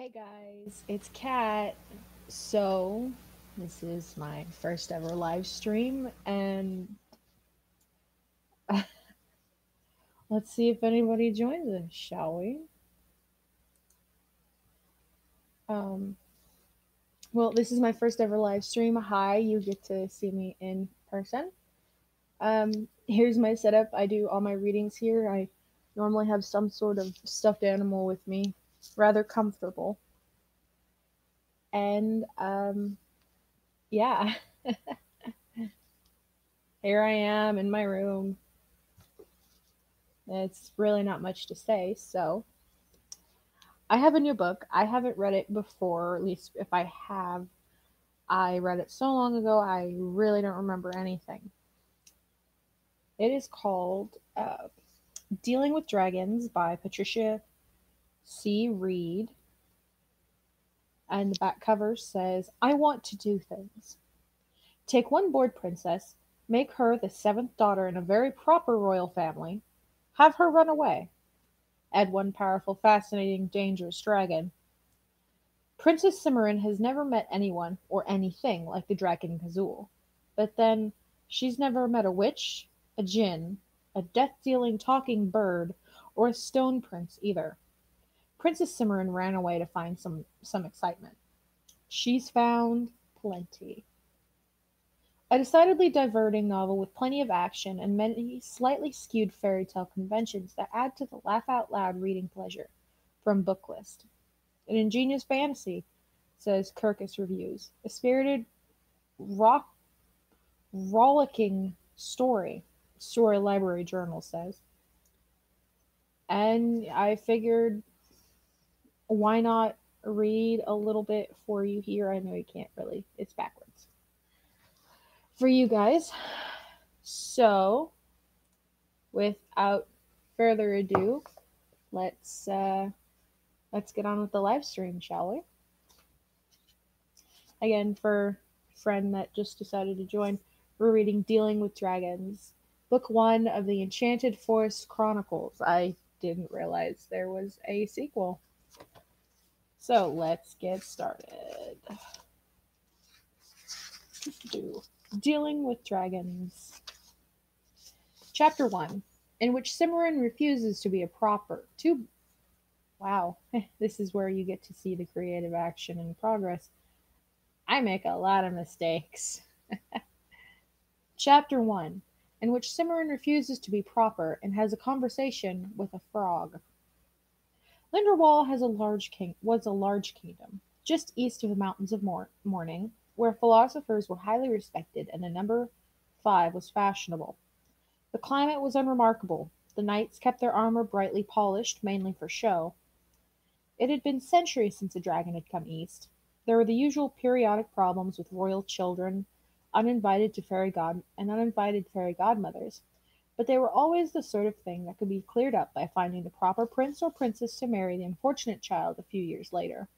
Hey guys, it's Kat. So, this is my first ever live stream, and let's see if anybody joins us, shall we? Um, well, this is my first ever live stream. Hi, you get to see me in person. Here's my setup. I do all my readings here. I normally have some sort of stuffed animal with me, rather comfortable. And, yeah, here I am in my room. It's really not much to say, so I have a new book. I haven't read it before, at least if I have. I read it so long ago, I really don't remember anything. It is called Dealing with Dragons by Patricia C. Reed. And the back cover says, I want to do things. Take one bored princess, make her the seventh daughter in a very proper royal family, have her run away. Add one powerful, fascinating, dangerous dragon. Princess Cimarron has never met anyone or anything like the Dragon Kazul. But then, she's never met a witch, a djinn, a death-dealing talking bird, or a stone prince either. Princess Cimarron ran away to find some excitement. She's found plenty. A decidedly diverting novel with plenty of action and many slightly skewed fairy tale conventions that add to the laugh out loud reading pleasure from Booklist. An ingenious fantasy, says Kirkus Reviews. A spirited, rock, rollicking story, Story Library Journal says. And I figured, why not read a little bit for you here? I know you can't really, it's backwards. For you guys. So, without further ado, let's let's get on with the live stream, shall we? Again, for a friend that just decided to join, we're reading Dealing with Dragons, book one of the Enchanted Forest Chronicles. I didn't realize there was a sequel. So let's get started. Dealing with Dragons. Chapter 1, in which Cimarron refuses to be a proper. Wow, this is where you get to see the creative action in progress. I make a lot of mistakes. Chapter 1, in which Cimarron refuses to be proper and has a conversation with a frog. Linderwall was a large kingdom, just east of the mountains of Morning, where philosophers were highly respected and the number 5 was fashionable. The climate was unremarkable. The knights kept their armor brightly polished, mainly for show. It had been centuries since a dragon had come east. There were the usual periodic problems with royal children, uninvited fairy godmothers, but they were always the sort of thing that could be cleared up by finding the proper prince or princess to marry the unfortunate child a few years later.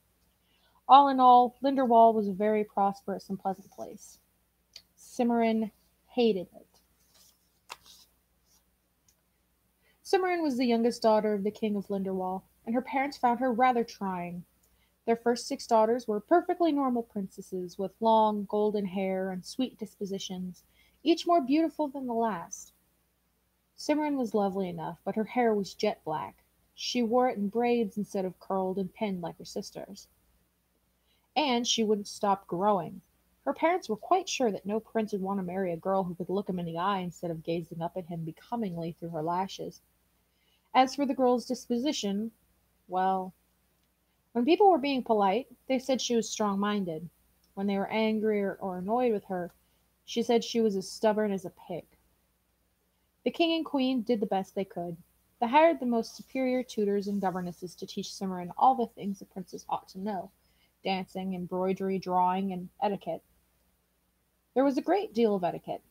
All in all, Linderwall was a very prosperous and pleasant place. Cimarron hated it. Cimarron was the youngest daughter of the king of Linderwall, and her parents found her rather trying. Their first 6 daughters were perfectly normal princesses with long, golden hair and sweet dispositions, each more beautiful than the last. Cimarron was lovely enough, but her hair was jet black. She wore it in braids instead of curled and pinned like her sisters. And she wouldn't stop growing. Her parents were quite sure that no prince would want to marry a girl who could look him in the eye instead of gazing up at him becomingly through her lashes. As for the girl's disposition, well, when people were being polite, they said she was strong-minded. When they were angry or annoyed with her, she said she was as stubborn as a pig. The king and queen did the best they could. They hired the most superior tutors and governesses to teach Cimarron all the things a princess ought to know: dancing, embroidery, drawing, and etiquette. There was a great deal of etiquette,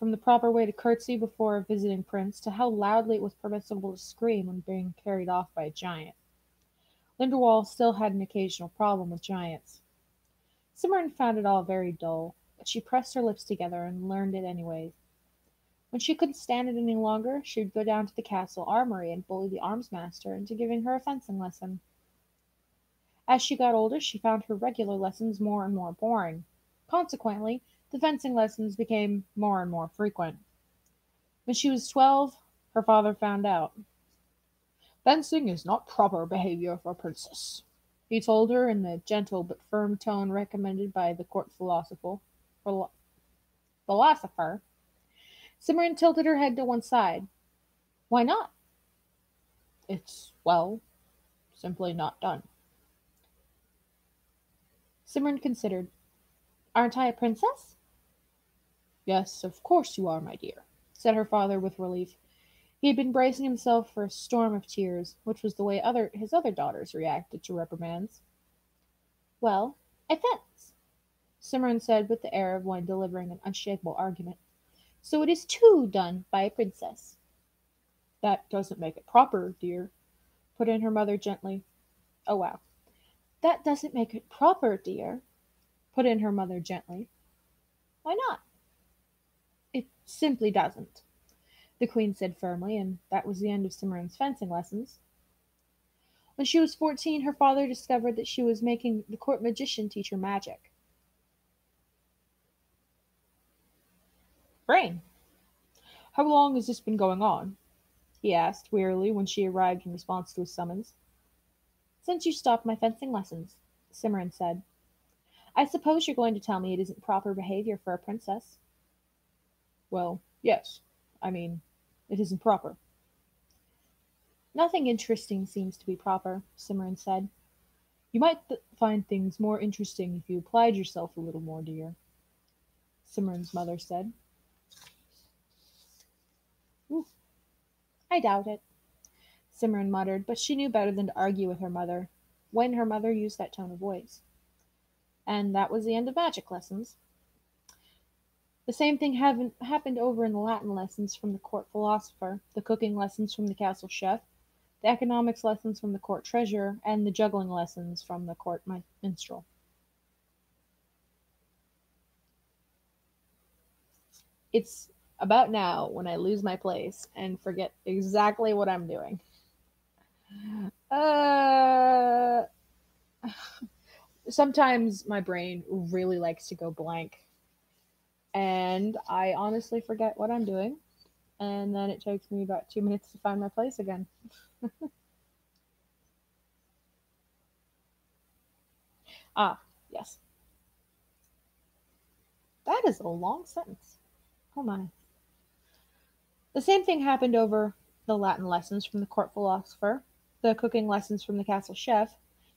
from the proper way to curtsy before a visiting prince to how loudly it was permissible to scream when being carried off by a giant. Linderwall still had an occasional problem with giants. Cimarron found it all very dull, but she pressed her lips together and learned it anyway. When she couldn't stand it any longer, she would go down to the castle armory and bully the arms master into giving her a fencing lesson. As she got older, she found her regular lessons more and more boring. Consequently, the fencing lessons became more and more frequent. When she was 12, her father found out. Fencing is not proper behavior for a princess, he told her in the gentle but firm tone recommended by the court philosopher. Simran tilted her head to one side. Why not? It's, well, simply not done. Simran considered. Aren't I a princess? Yes, of course you are, my dear, said her father with relief. He had been bracing himself for a storm of tears, which was the way his other daughters reacted to reprimands. Well, I fence, Simran said with the air of one delivering an unshakable argument. So it is too done by a princess. That doesn't make it proper, dear, put in her mother gently. Oh, wow. That doesn't make it proper, dear, put in her mother gently. Why not? It simply doesn't, the queen said firmly, and that was the end of Simran's fencing lessons. When she was 14, her father discovered that she was making the court magician teach her magic. Brain, how long has this been going on? He asked wearily when she arrived in response to his summons. Since you stopped my fencing lessons, Simran said. I suppose you're going to tell me it isn't proper behavior for a princess. Well, yes. I mean, it isn't proper. Nothing interesting seems to be proper, Simran said. You might find things more interesting if you applied yourself a little more, dear, Simran's mother said. Ooh, I doubt it, Simran muttered, but she knew better than to argue with her mother when her mother used that tone of voice. And that was the end of magic lessons. The same thing happened over in the Latin lessons from the court philosopher, the cooking lessons from the castle chef, the economics lessons from the court treasurer, and the juggling lessons from the court minstrel. It's about now when I lose my place and forget exactly what I'm doing. Uh, Sometimes my brain really likes to go blank, and I honestly forget what I'm doing, and then it takes me about 2 minutes to find my place again. Ah, yes. That is a long sentence. Oh my. The same thing happened over the Latin lessons from the court philosopher, the cooking lessons from the castle chef,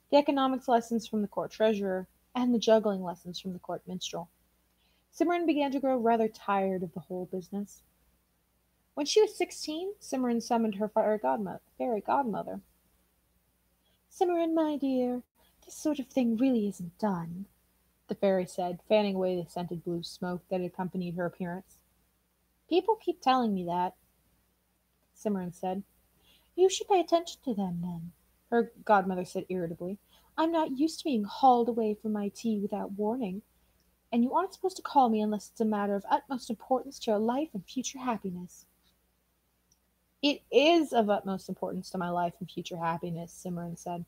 the economics lessons from the court treasurer, and the juggling lessons from the court minstrel. Simran began to grow rather tired of the whole business. When she was 16, Simran summoned her fairy godmother. Simran, my dear, this sort of thing really isn't done, the fairy said, fanning away the scented blue smoke that accompanied her appearance. People keep telling me that, Simran said. You should pay attention to them, then, her godmother said irritably. I'm not used to being hauled away from my tea without warning, and you aren't supposed to call me unless it's a matter of utmost importance to your life and future happiness. It is of utmost importance to my life and future happiness, Simran said.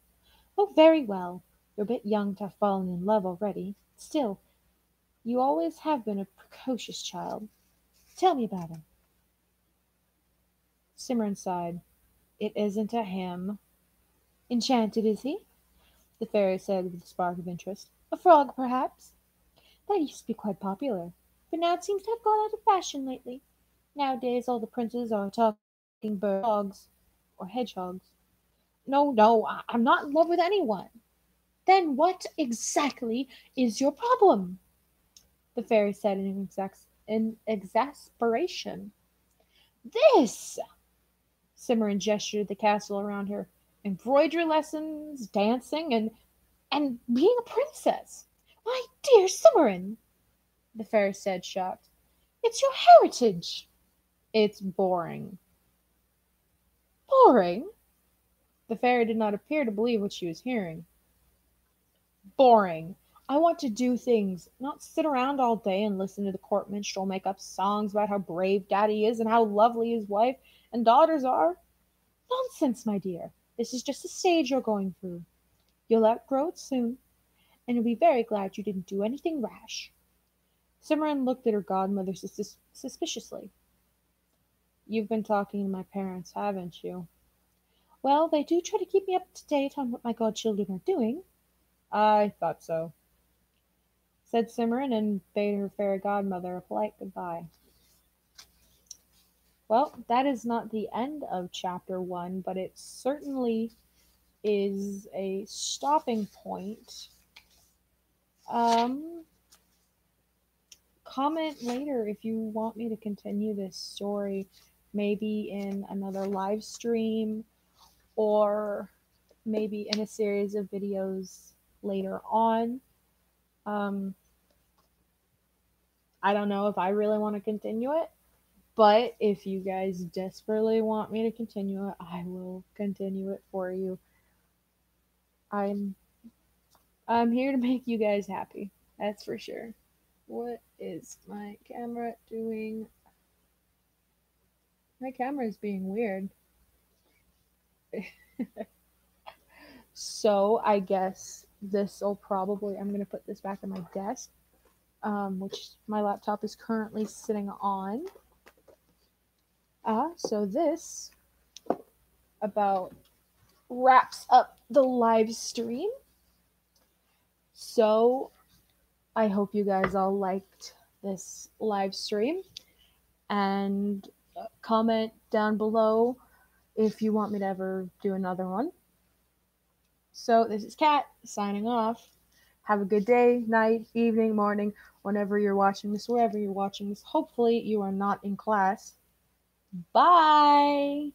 Oh, very well. You're a bit young to have fallen in love already. Still, you always have been a precocious child. Tell me about him. Simran sighed. It isn't a him. Enchanted, is he? The fairy said with a spark of interest. A frog, perhaps? That used to be quite popular, but now it seems to have gone out of fashion lately. Nowadays all the princes are talking birds or hedgehogs. No, no, I'm not in love with anyone. Then what exactly is your problem? The fairy said in exasperation. This! Cimarron gestured at the castle around her. Embroidery lessons, dancing, and being a princess. My dear Cimarron, the fairy said, shocked. It's your heritage. It's boring. Boring? The fairy did not appear to believe what she was hearing. Boring. I want to do things, not sit around all day and listen to the court minstrel make up songs about how brave daddy is and how lovely his wife and daughters are. Nonsense, my dear. This is just a stage you're going through. You'll outgrow it soon, and you'll be very glad you didn't do anything rash. Simran looked at her godmother suspiciously. You've been talking to my parents, haven't you? Well, they do try to keep me up to date on what my godchildren are doing. I thought so, said Simran and bade her fairy godmother a polite goodbye. Well, that is not the end of chapter 1, but it certainly is a stopping point. Um, Comment later if you want me to continue this story, maybe in another live stream or maybe in a series of videos later on. I don't know if I really want to continue it, but if you guys desperately want me to continue it, I will continue it for you. I'm I'm here to make you guys happy. That's for sure. What is my camera doing? My camera is being weird. So I guess this will probably, I'm going to put this back on my desk, which my laptop is currently sitting on. So this about wraps up the live stream. So I hope you guys all liked this live stream, and comment down below if you want me to ever do another one. So this is Kat signing off. Have a good day, night, evening, morning, whenever you're watching this, wherever you're watching this. Hopefully you are not in class. Bye!